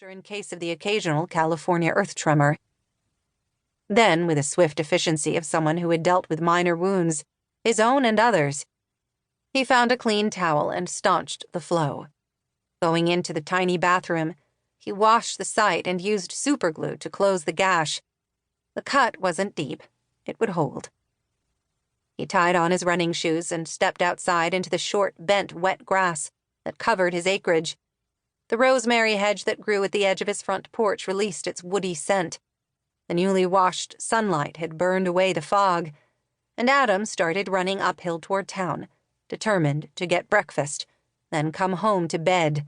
in case of the occasional California earth tremor. Then, with the swift efficiency of someone who had dealt with minor wounds, his own and others, he found a clean towel and staunched the flow. Going into the tiny bathroom, he washed the site and used superglue to close the gash. The cut wasn't deep. It would hold. He tied on his running shoes and stepped outside into the short, bent, wet grass that covered his acreage. The rosemary hedge that grew at the edge of his front porch released its woody scent. The newly washed sunlight had burned away the fog, and Adam started running uphill toward town, determined to get breakfast, then come home to bed.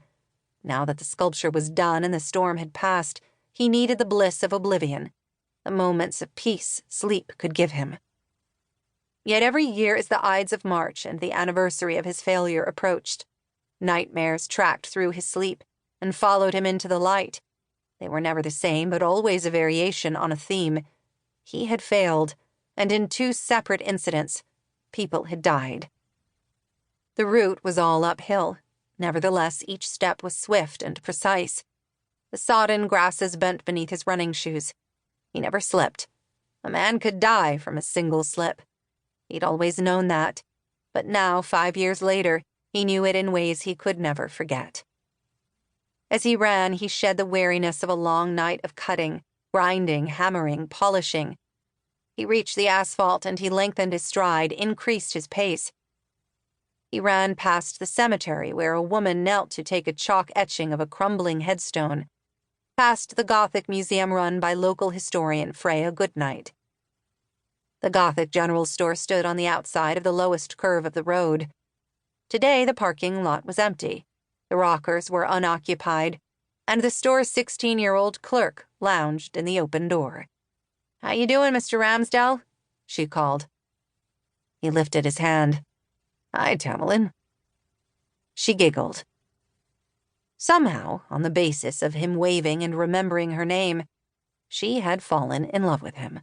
Now that the sculpture was done and the storm had passed, he needed the bliss of oblivion, the moments of peace sleep could give him. Yet every year as the Ides of March and the anniversary of his failure approached, nightmares tracked through his sleep and followed him into the light. They were never the same, but always a variation on a theme. He had failed, and in 2 separate incidents, people had died. The route was all uphill. Nevertheless, each step was swift and precise. The sodden grasses bent beneath his running shoes. He never slipped. A man could die from a single slip. He'd always known that, but now, 5 years later, he knew it in ways he could never forget. As he ran, he shed the weariness of a long night of cutting, grinding, hammering, polishing. He reached the asphalt and he lengthened his stride, increased his pace. He ran past the cemetery where a woman knelt to take a chalk etching of a crumbling headstone, past the Gothic museum run by local historian Freya Goodnight. The Gothic general store stood on the outside of the lowest curve of the road. Today the parking lot was empty. The rockers were unoccupied, and the store's 16-year-old clerk lounged in the open door. "How you doing, Mr. Ramsdell?" she called. He lifted his hand. "Hi, Tamerlane." She giggled. Somehow, on the basis of him waving and remembering her name, she had fallen in love with him.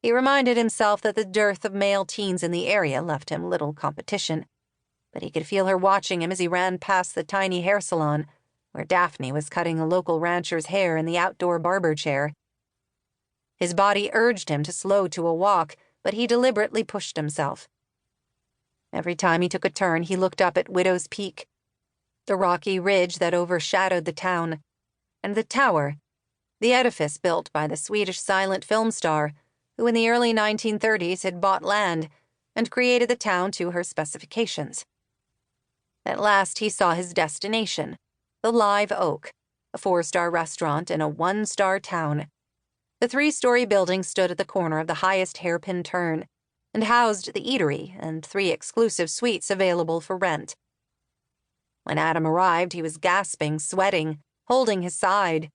He reminded himself that the dearth of male teens in the area left him little competition, but he could feel her watching him as he ran past the tiny hair salon, where Daphne was cutting a local rancher's hair in the outdoor barber chair. His body urged him to slow to a walk, but he deliberately pushed himself. Every time he took a turn, he looked up at Widow's Peak, the rocky ridge that overshadowed the town, and the tower, the edifice built by the Swedish silent film star, who in the early 1930s had bought land and created the town to her specifications. At last he saw his destination, the Live Oak, a 4-star restaurant in a 1-star town. The 3-story building stood at the corner of the highest hairpin turn and housed the eatery and 3 exclusive suites available for rent. When Adam arrived, he was gasping, sweating, holding his side.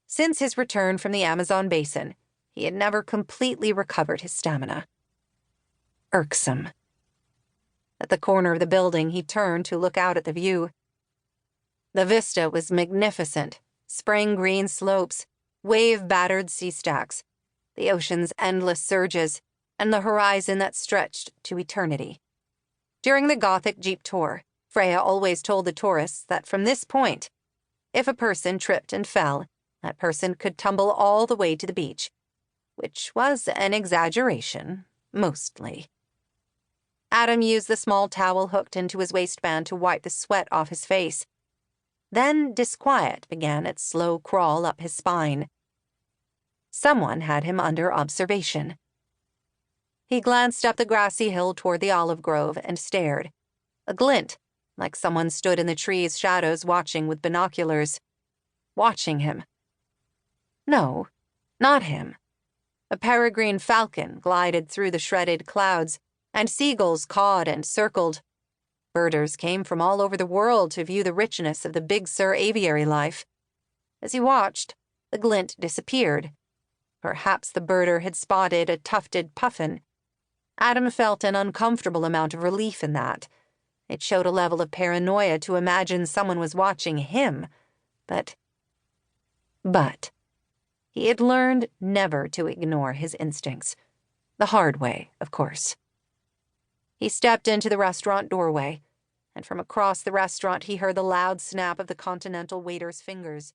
Since his return from the Amazon basin, he had never completely recovered his stamina. Irksome. At the corner of the building, he turned to look out at the view. The vista was magnificent. Spring green slopes, wave-battered sea stacks, the ocean's endless surges, and the horizon that stretched to eternity. During the Gothic Jeep tour, Freya always told the tourists that from this point, if a person tripped and fell, that person could tumble all the way to the beach, which was an exaggeration, mostly. Adam used the small towel hooked into his waistband to wipe the sweat off his face. Then disquiet began its slow crawl up his spine. Someone had him under observation. He glanced up the grassy hill toward the olive grove and stared. A glint, like someone stood in the trees' shadows watching with binoculars. Watching him. No, not him. A peregrine falcon glided through the shredded clouds, and seagulls cawed and circled. Birders came from all over the world to view the richness of the Big Sur aviary life. As he watched, the glint disappeared. Perhaps the birder had spotted a tufted puffin. Adam felt an uncomfortable amount of relief in that. It showed a level of paranoia to imagine someone was watching him, but he had learned never to ignore his instincts. The hard way, of course. He stepped into the restaurant doorway, and from across the restaurant he heard the loud snap of the continental waiter's fingers.